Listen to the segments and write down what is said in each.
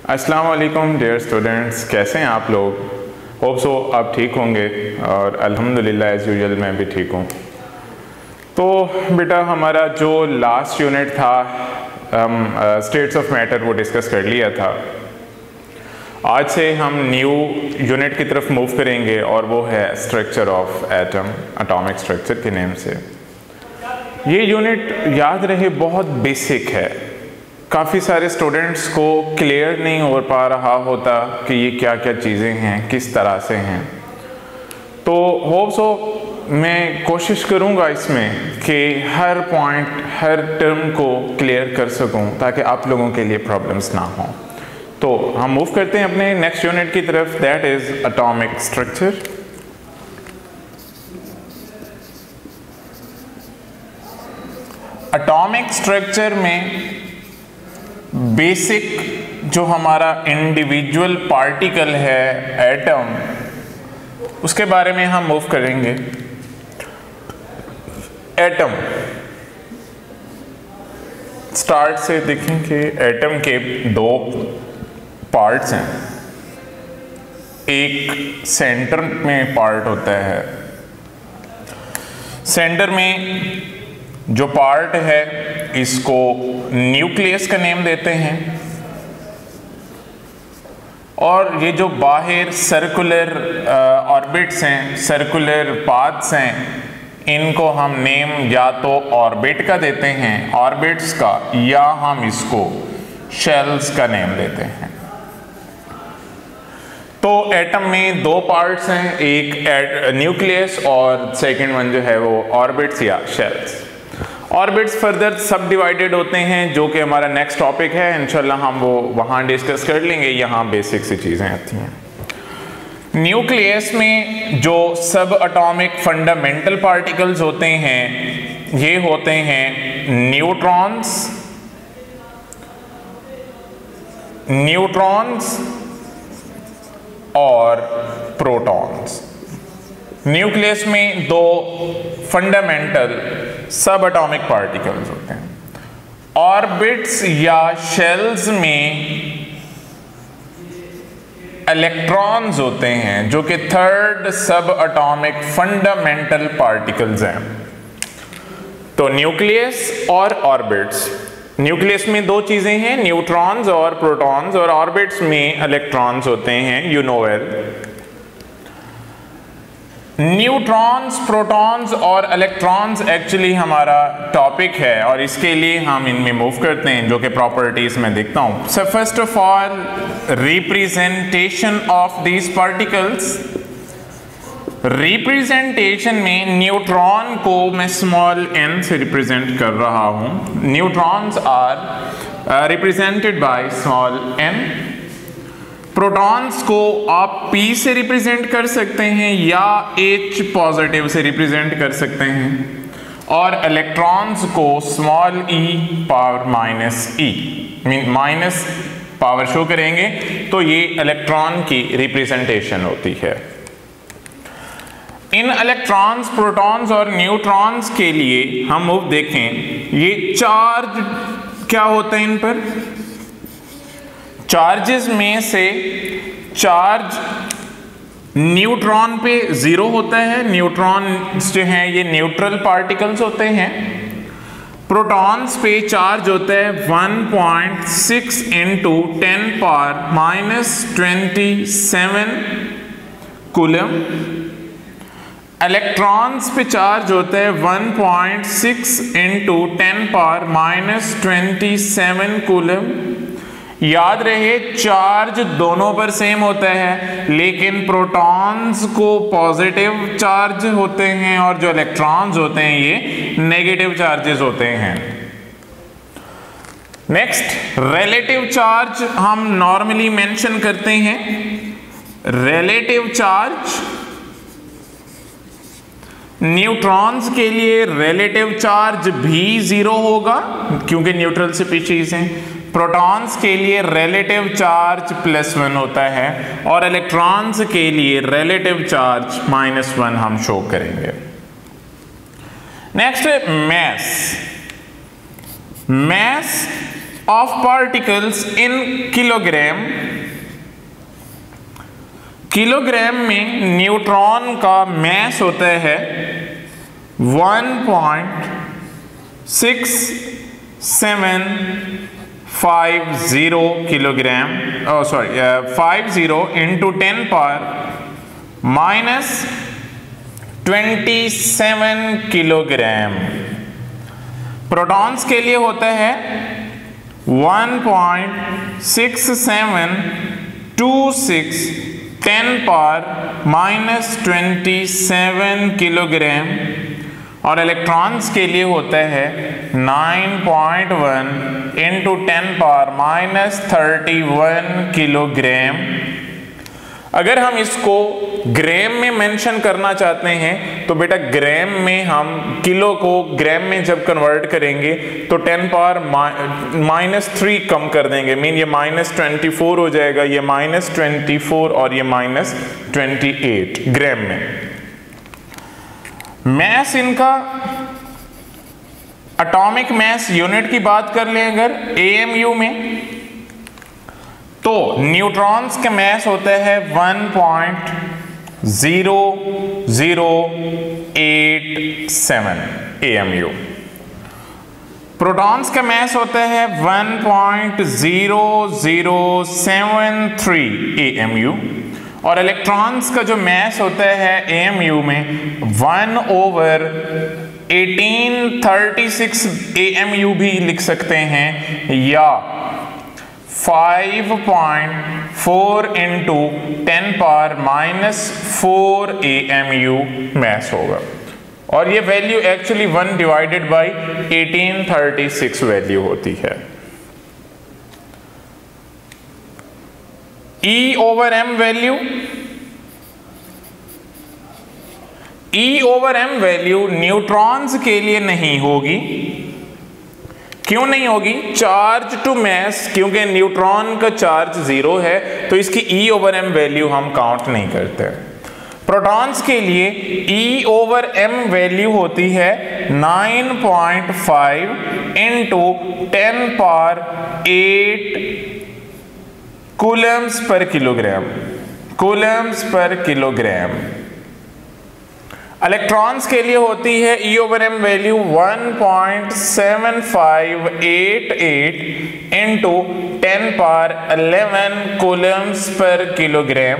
अस्सलाम वालेकुम dear students, कैसे हैं आप लोग। होप सो आप ठीक होंगे और अल्हम्दुलिल्लाह एज़ यूजुअल मैं भी ठीक हूँ। तो बेटा हमारा जो लास्ट यूनिट था हम स्टेट्स ऑफ मैटर वो डिस्कस कर लिया था। आज से हम न्यू यूनिट की तरफ मूव करेंगे और वो है structure of atom, atomic structure के नेम से। ये यूनिट याद रहे बहुत बेसिक है, काफ़ी सारे स्टूडेंट्स को क्लियर नहीं हो पा रहा होता कि ये क्या क्या चीज़ें हैं, किस तरह से हैं। तो होप सो मैं कोशिश करूँगा इसमें कि हर पॉइंट, हर टर्म को क्लियर कर सकूँ ताकि आप लोगों के लिए प्रॉब्लम्स ना हों। तो हम मूव करते हैं अपने नेक्स्ट यूनिट की तरफ, that is atomic structure. Atomic structure में बेसिक जो हमारा इंडिविजुअल पार्टिकल है एटम, उसके बारे में हम मूव करेंगे। एटम स्टार्ट से देखेंगे। एटम के दो पार्ट्स हैं, एक सेंटर में पार्ट होता है। सेंटर में जो पार्ट है इसको न्यूक्लियस का नेम देते हैं, और ये जो बाहर सर्कुलर ऑर्बिट्स हैं, सर्कुलर पाथ्स हैं, इनको हम नेम या तो ऑर्बिट का देते हैं, ऑर्बिट्स का, या हम इसको शेल्स का नेम देते हैं। तो एटम में दो पार्ट्स हैं, एक न्यूक्लियस और सेकंड वन जो है वो ऑर्बिट्स या शेल्स। ऑर्बिट्स फर्दर सब डिवाइडेड होते हैं, जो कि हमारा नेक्स्ट टॉपिक है, इंशाल्लाह हम वो वहाँ डिस्कस कर लेंगे। यहाँ बेसिक सी चीज़ें आती हैं। न्यूक्लियस में जो सब एटॉमिक फंडामेंटल पार्टिकल्स होते हैं ये होते हैं न्यूट्रॉन्स और प्रोटॉन्स। न्यूक्लियस में दो फंडामेंटल सब एटॉमिक पार्टिकल्स होते हैं। ऑर्बिट्स या शेल्स में इलेक्ट्रॉन्स होते हैं जो कि थर्ड सब एटॉमिक फंडामेंटल पार्टिकल्स हैं। तो न्यूक्लियस और ऑर्बिट्स, न्यूक्लियस में दो चीजें हैं, न्यूट्रॉन्स और प्रोटॉन्स, और ऑर्बिट्स में इलेक्ट्रॉन्स होते हैं, you know well. Neutrons, protons और इलेक्ट्रॉन्स एक्चुअली हमारा टॉपिक है, और इसके लिए हम इनमें मूव करते हैं, जो कि प्रॉपर्टीज में देखता हूं। So first of all representation of these particles. Representation में न्यूट्रॉन को मैं स्मॉल n से रिप्रेजेंट कर रहा हूं। Neutrons are represented by small n। Protons को आप P से रिप्रेजेंट कर सकते हैं या H पॉजिटिव से रिप्रेजेंट कर सकते हैं, और इलेक्ट्रॉन्स को small e power minus e, mean minus power show करेंगे, तो ये इलेक्ट्रॉन की रिप्रेजेंटेशन होती है। इन इलेक्ट्रॉन्स, प्रोटॉन्स और न्यूट्रॉन्स के लिए हम मूव देखें, ये चार्ज क्या होते हैं इन पर। चार्जेस में से चार्ज न्यूट्रॉन पे 0 होता है। न्यूट्रॉन जो हैं ये न्यूट्रल पार्टिकल्स होते हैं। प्रोटॉन्स पे चार्ज होता है 1.6 into 10 power minus 27 coulomb. Electrons पे चार्ज होता है 1.6 इंटू 10 पावर माइनस 27 कूलम। याद रहे चार्ज दोनों पर सेम होता है, लेकिन प्रोटॉन्स को पॉजिटिव चार्ज होते हैं और जो इलेक्ट्रॉन्स होते हैं ये नेगेटिव चार्जेस होते हैं। नेक्स्ट रिलेटिव चार्ज हम नॉर्मली मेंशन करते हैं। रिलेटिव चार्ज न्यूट्रॉन्स के लिए रिलेटिव चार्ज भी 0 होगा क्योंकि न्यूट्रल से स्पीशीज हैं। प्रोटॉन्स के लिए रिलेटिव चार्ज +1 होता है, और इलेक्ट्रॉन्स के लिए रिलेटिव चार्ज -1 हम शो करेंगे। नेक्स्ट है mass. Mass of particles in kilogram. Kilogram में न्यूट्रॉन का मास होता है 1.6750 kilogram, 50 into 10 power -27 kilogram. Protons के लिए होता है 1.6726 10 पावर -27 किलोग्राम, और इलेक्ट्रॉन्स के लिए होता है 9.1 इंटू 10 पावर -31 किलोग्राम। अगर हम इसको ग्राम में मेंशन करना चाहते हैं तो बेटा ग्राम में हम किलो को ग्राम में जब कन्वर्ट करेंगे तो 10 पावर -3 कम कर देंगे, मीन ये -24 हो जाएगा, ये -24 और ये -28 ग्राम में। मैस इनका एटॉमिक मैस यूनिट की बात कर लें अगर AMU में, तो न्यूट्रॉन्स का मैस होता है 1.0087 AMU। प्रोटॉन्स का मैस होता है 1.0073 AMU, और इलेक्ट्रॉन्स का जो मैस होता है AMU में 1/1836 AMU भी लिख सकते हैं, या 5.4 इंटू 10 पावर -4 AMU मैस होगा, और ये value actually 1 divided by 1836 value होती है। E/m value, E/m value neutrons के लिए नहीं होगी। क्यों नहीं होगी? चार्ज टू मैस, क्योंकि न्यूट्रॉन का चार्ज 0 है तो इसकी E/m वैल्यू हम काउंट नहीं करते। प्रोटॉन्स के लिए E/m वैल्यू होती है 9.5 इंटू 10 पावर 8 कूलम्स पर किलोग्राम, कूलम्स पर किलोग्राम। इलेक्ट्रॉन्स के लिए होती है E/m value 1.7588 into 10 power 11 Coulomb's पर किलोग्राम।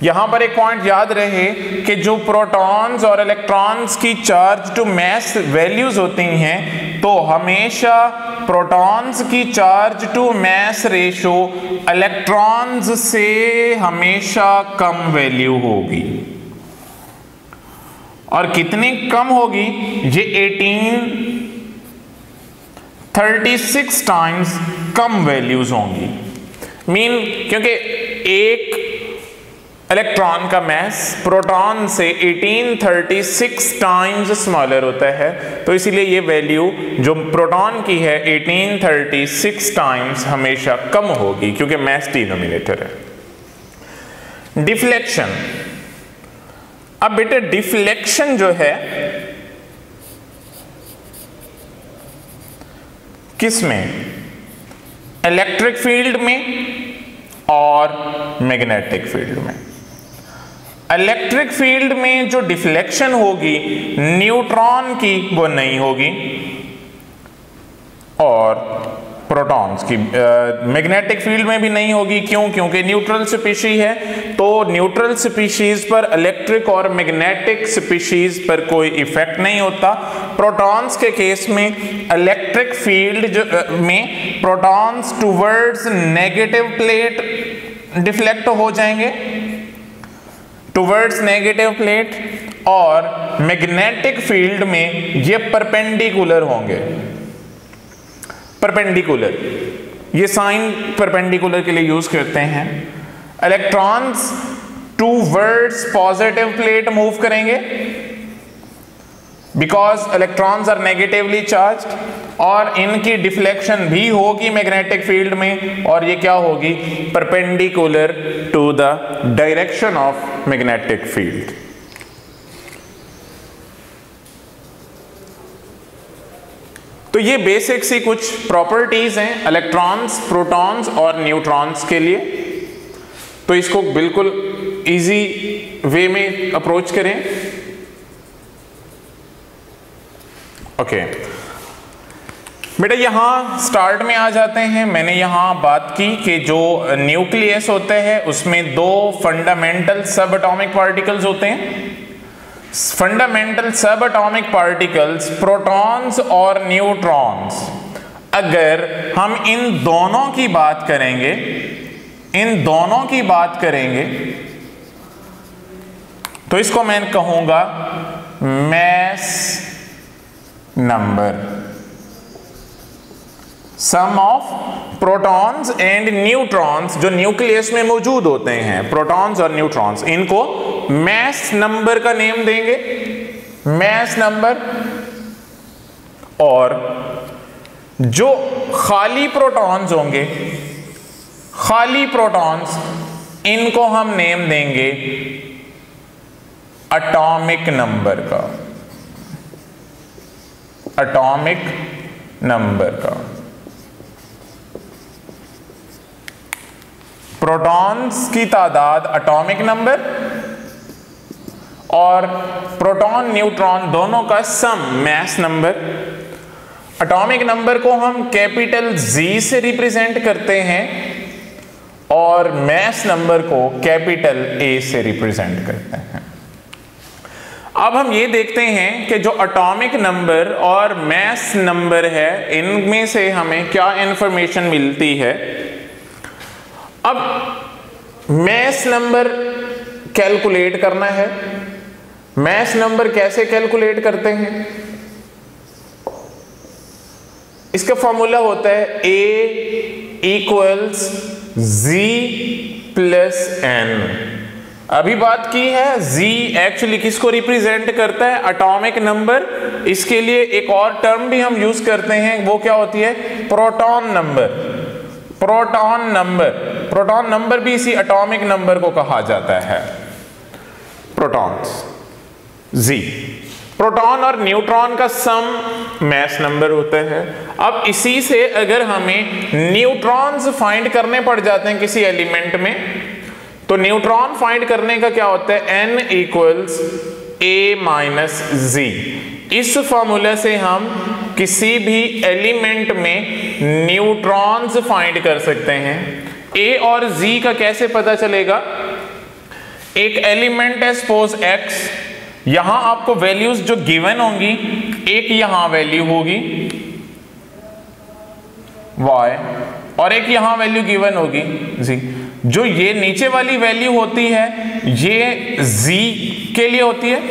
यहां पर एक पॉइंट याद रहे कि जो प्रोटॉन्स और इलेक्ट्रॉन्स की चार्ज टू मैस वैल्यूज होती हैं, तो हमेशा प्रोटॉन्स की charge to mass ratio electrons से हमेशा कम वैल्यू होगी। और कितनी कम होगी? ये 1836 टाइम्स कम वैल्यूज होंगी। मीन क्योंकि एक इलेक्ट्रॉन का मैस प्रोटॉन से 1836 टाइम्स स्मॉलर होता है, तो इसीलिए ये वैल्यू जो प्रोटॉन की है 1836 टाइम्स हमेशा कम होगी, क्योंकि मैस डिनोमिनेटर है। डिफ्लेक्शन। अब बेटे डिफ्लेक्शन जो है किसमें? इलेक्ट्रिक फील्ड में और मैग्नेटिक फील्ड में। इलेक्ट्रिक फील्ड में जो डिफ्लेक्शन होगी न्यूट्रॉन की वो नहीं होगी, और प्रोटॉन्स की मैग्नेटिक फील्ड में भी नहीं होगी। क्यों? क्योंकि न्यूट्रल स्पीशीज है, तो न्यूट्रल स्पीशीज पर इलेक्ट्रिक और मैग्नेटिक स्पीशीज पर कोई इफेक्ट नहीं होता। प्रोटॉन्स के केस में इलेक्ट्रिक फील्ड में protons towards negative plate deflect हो जाएंगे, टुवर्ड्स नेगेटिव प्लेट, और मैग्नेटिक फील्ड में ये परपेंडिकुलर होंगे। परपेंडिकुलर, ये साइन परपेंडिकुलर के लिए यूज करते हैं। Electrons towards positive plate move करेंगे because electrons are negatively charged, और इनकी डिफ्लेक्शन भी होगी मैग्नेटिक फील्ड में, और ये क्या होगी? Perpendicular to the direction of magnetic field. तो ये बेसिक सी कुछ प्रॉपर्टीज हैं इलेक्ट्रॉन्स, प्रोटॉन्स और न्यूट्रॉन्स के लिए। तो इसको बिल्कुल इजी वे में अप्रोच करें। ओके बेटा, यहां स्टार्ट में आ जाते हैं। मैंने यहां बात की कि जो न्यूक्लियस होते हैं उसमें दो फंडामेंटल सब एटॉमिक पार्टिकल्स होते हैं। फंडामेंटल सब एटॉमिक पार्टिकल्स प्रोटॉन्स और न्यूट्रॉन्स। अगर हम इन दोनों की बात करेंगे, तो इसको मैं कहूंगा mass number, sum of protons and neutrons जो न्यूक्लियस में मौजूद होते हैं, प्रोटॉन्स और न्यूट्रॉन्स, इनको मैस नंबर का नेम देंगे, मैस नंबर। और जो खाली प्रोटॉन्स होंगे, खाली प्रोटॉन्स, इनको हम नेम देंगे एटॉमिक नंबर का, एटॉमिक नंबर का। प्रोटॉन्स की तादाद एटॉमिक नंबर और प्रोटॉन न्यूट्रॉन दोनों का सम मैस नंबर। एटॉमिक नंबर को हम कैपिटल Z से रिप्रेजेंट करते हैं और मैस नंबर को कैपिटल A से रिप्रेजेंट करते हैं। अब हम ये देखते हैं कि जो एटॉमिक नंबर और मैस नंबर है, इनमें से हमें क्या इंफॉर्मेशन मिलती है। अब मैस नंबर कैलकुलेट करना है। मैस नंबर कैसे कैलकुलेट करते हैं? इसका फॉर्मूला होता है A equals Z plus N। अभी बात की है Z एक्चुअली किसको रिप्रेजेंट करता है? Atomic number. इसके लिए एक और टर्म भी हम यूज करते हैं, वो क्या होती है? Proton number. Proton number, proton number भी इसी एटॉमिक नंबर को कहा जाता है, प्रोटॉन्स Z। प्रोटॉन और न्यूट्रॉन का सम मैस नंबर होता है। अब इसी से अगर हमें न्यूट्रॉन्स फाइंड करने पड़ जाते हैं किसी एलिमेंट में, तो न्यूट्रॉन फाइंड करने का क्या होता है? N equals A minus Z। इस फॉर्मूला से हम किसी भी एलिमेंट में न्यूट्रॉन्स फाइंड कर सकते हैं। A और Z का कैसे पता चलेगा? एक एलिमेंट है सपोज X, यहां आपको वैल्यूज जो गिवन होंगी, एक यहां वैल्यू होगी Y और एक यहां वैल्यू गिवन होगी Z। जो ये नीचे वाली वैल्यू होती है ये Z के लिए होती है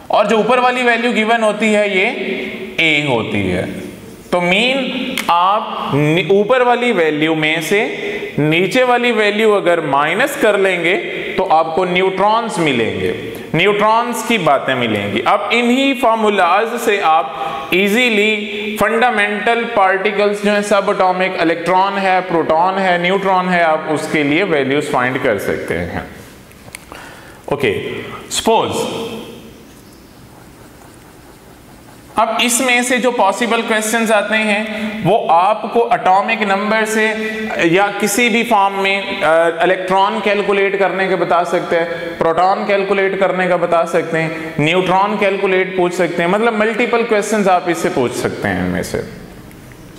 और जो ऊपर वाली वैल्यू गिवन होती है ये A होती है। तो मीन आप ऊपर वाली वैल्यू में से नीचे वाली वैल्यू अगर माइनस कर लेंगे तो आपको न्यूट्रॉन्स मिलेंगे, न्यूट्रॉन्स की बातें मिलेंगी। अब इन्हीं फार्मूलाज से आप इजीली फंडामेंटल पार्टिकल्स जो है, सब एटॉमिक, इलेक्ट्रॉन है, प्रोटॉन है, न्यूट्रॉन है, आप उसके लिए वैल्यूज फाइंड कर सकते हैं। ओके, सपोज अब इसमें से जो पॉसिबल क्वेश्चंस आते हैं वो आपको एटॉमिक नंबर से या किसी भी फॉर्म में इलेक्ट्रॉन कैलकुलेट करने के बता सकते हैं, प्रोटॉन कैलकुलेट करने का बता सकते हैं, न्यूट्रॉन कैलकुलेट पूछ सकते हैं, मतलब मल्टीपल क्वेश्चंस आप इससे पूछ सकते हैं इनमें से।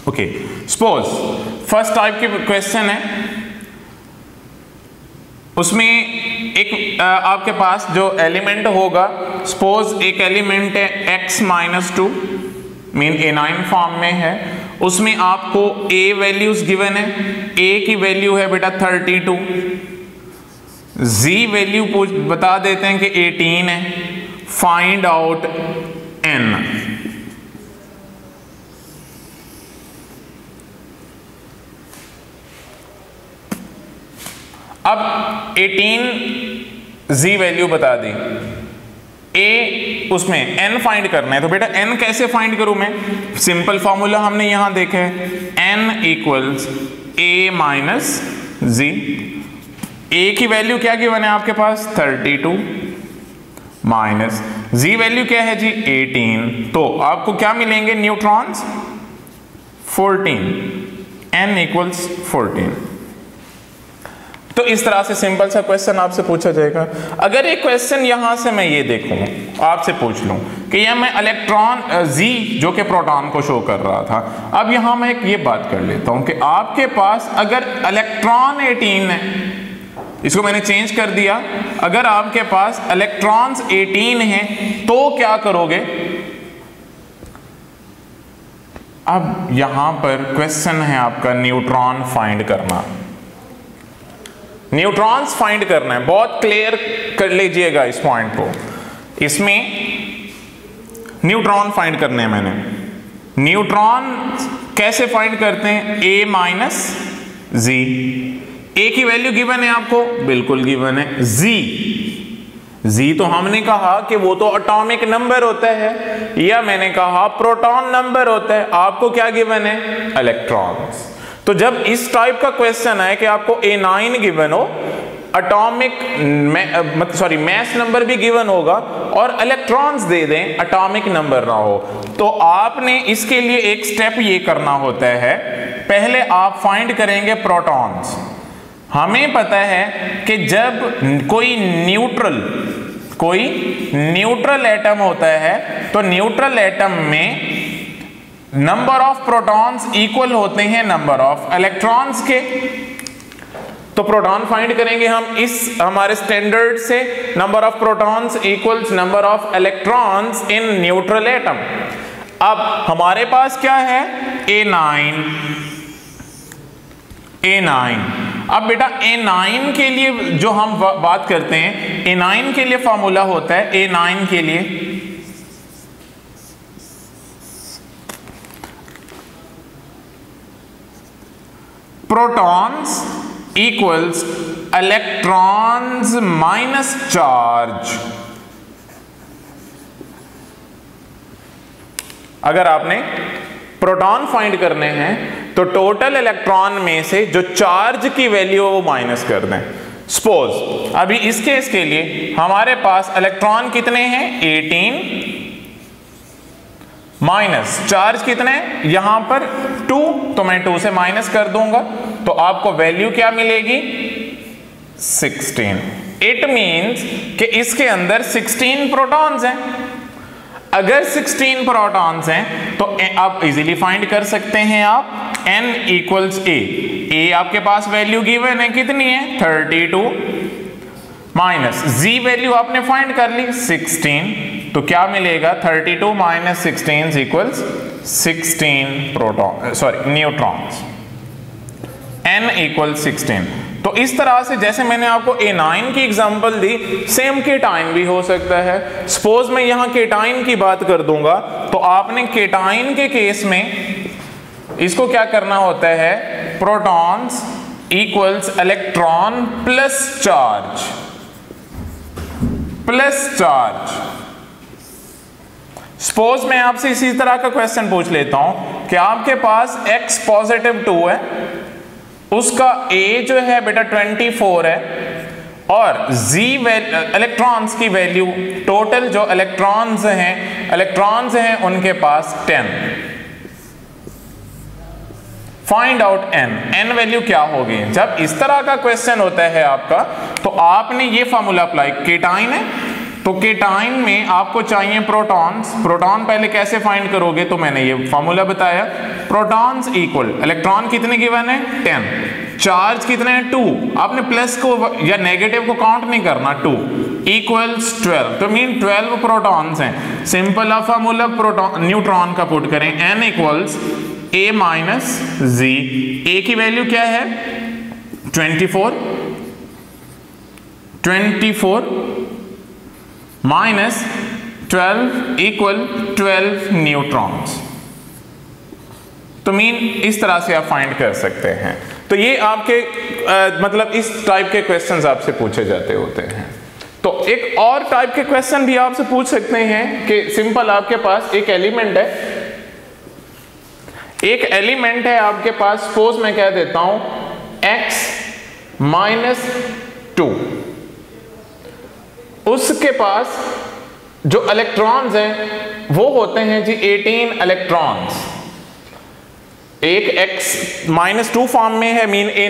ओके, सपोज फर्स्ट टाइप के क्वेश्चन है, उसमें एक आपके पास जो एलिमेंट होगा, सपोज एक एलिमेंट है x minus 2, mean A9 form में है, उसमें आपको A वैल्यूज गिवन है। A की वैल्यू है बेटा 32, Z वैल्यू बता देते हैं कि 18 है, फाइंड आउट N। अब 18 Z वैल्यू बता दी, A उसमें N फाइंड करना है, तो बेटा N कैसे फाइंड करूं मैं? सिंपल फॉर्मूला हमने यहां देखा है, N equals A minus Z। A की वैल्यू क्या गिवन है आपके पास? 32 माइनस जी वैल्यू क्या है जी 18, तो आपको क्या मिलेंगे न्यूट्रॉन्स 14, n इक्वल्स 14। तो इस तरह से सिंपल सा क्वेश्चन आपसे पूछा जाएगा। अगर एक क्वेश्चन यहां से मैं ये देखूं आपसे पूछ लूं कि यह मैं इलेक्ट्रॉन जी जो कि प्रोटॉन को शो कर रहा था, अब यहां मैं एक ये बात कर लेता हूं कि आपके पास अगर इलेक्ट्रॉन 18 है, इसको मैंने चेंज कर दिया, अगर आपके पास इलेक्ट्रॉन्स 18 हैं तो क्या करोगे? अब यहां पर क्वेश्चन है आपका न्यूट्रॉन फाइंड करना, न्यूट्रॉन्स फाइंड करना है। बहुत क्लियर कर लीजिएगा इस पॉइंट को, इसमें न्यूट्रॉन फाइंड करने हैं मैंने। न्यूट्रॉन कैसे फाइंड करते हैं? a माइनस जी, a की वैल्यू गिवन है आपको, बिल्कुल गिवन है। जी तो हमने कहा कि वो तो एटॉमिक नंबर होता है, या मैंने कहा प्रोटॉन नंबर होता है। आपको क्या गिवन है? इलेक्ट्रॉन्स। तो जब इस टाइप का क्वेश्चन है कि आपको A9 गिवन हो, एटॉमिक मैस नंबर भी गिवन होगा और इलेक्ट्रॉन्स दे दें, एटॉमिक नंबर ना हो, तो आपने इसके लिए एक स्टेप ये करना होता है, पहले आप फाइंड करेंगे प्रोटॉन्स। हमें पता है कि जब कोई न्यूट्रल एटम होता है तो न्यूट्रल एटम में नंबर ऑफ प्रोटॉन्स इक्वल होते हैं नंबर ऑफ इलेक्ट्रॉन्स के। तो प्रोटॉन फाइंड करेंगे हम इस हमारे स्टैंडर्ड से, number of protons equals number of electrons in neutral atom. अब हमारे पास क्या है? A9। अब बेटा A9 के लिए जो हम बात करते हैं, A9 के लिए फॉर्मूला होता है, A9 के लिए protons equals electrons minus charge. अगर आपने प्रोटॉन फाइंड करने हैं तो टोटल इलेक्ट्रॉन में से जो चार्ज की वैल्यू है वो माइनस कर दें। सपोज अभी इस केस के लिए हमारे पास इलेक्ट्रॉन कितने हैं? 18 माइनस चार्ज कितने? यहां पर 2, तो मैं 2 से माइनस कर दूंगा, तो आपको वैल्यू क्या मिलेगी? 16। इट मींस कि इसके अंदर 16 प्रोटॉन्स हैं। अगर 16 प्रोटॉन्स हैं तो आप इजीली फाइंड कर सकते हैं आप n इक्वल्स a आपके पास वैल्यू गिवन है, कितनी है? 32 माइनस z वैल्यू आपने फाइंड कर ली 16, तो क्या मिलेगा? 32 minus 16 equals 16 neutrons, n equals 16। तो इस तरह से जैसे मैंने आपको A9 की एग्जांपल दी, सेम केटाइन भी हो सकता है। सपोज मैं यहां केटाइन की बात कर दूंगा, तो आपने केटाइन के केस में इसको क्या करना होता है? Protons equals electron plus charge. Suppose मैं आपसे इसी तरह का क्वेश्चन पूछ लेता हूं कि आपके पास x पॉजिटिव 2 है, उसका a जो है बेटा 24 है, और z इलेक्ट्रॉन्स की वैल्यू, टोटल जो इलेक्ट्रॉन्स हैं उनके पास 10। फाइंड आउट n वैल्यू क्या होगी? जब इस तरह का क्वेश्चन होता है आपका, तो आपने ये फॉर्मूला अप्लाई, केटाइन है तो केटाइन में आपको चाहिए प्रोटॉन्स। प्रोटॉन पहले कैसे फाइंड करोगे? तो मैंने ये फॉर्मूला बताया, प्रोटॉन्स इक्वल इलेक्ट्रॉन कितने गिवन है? 10, चार्ज कितने हैं? 2, आपने प्लस को या नेगेटिव को काउंट नहीं करना, 2 इक्वल्स 12, तो मीन 12 प्रोटॉन्स हैं। सिंपल फॉर्मूला न्यूट्रॉन का पुट करें, n equals a minus Z, a की वैल्यू क्या है? 24 माइनस 12 इक्वल 12 न्यूट्रॉन्स। तो मीन इस तरह से आप फाइंड कर सकते हैं। तो ये आपके मतलब इस टाइप के क्वेश्चंस आपसे पूछे जाते होते हैं। तो एक और टाइप के क्वेश्चन भी आपसे पूछ सकते हैं कि सिंपल आपके पास एक एलिमेंट है आपके पास, सपोज मैं कह देता हूं x माइनस 2, उसके पास जो इलेक्ट्रॉन्स हैं वो होते हैं जी 18 इलेक्ट्रॉन्स। एक x-2 फॉर्म में है, मीन ए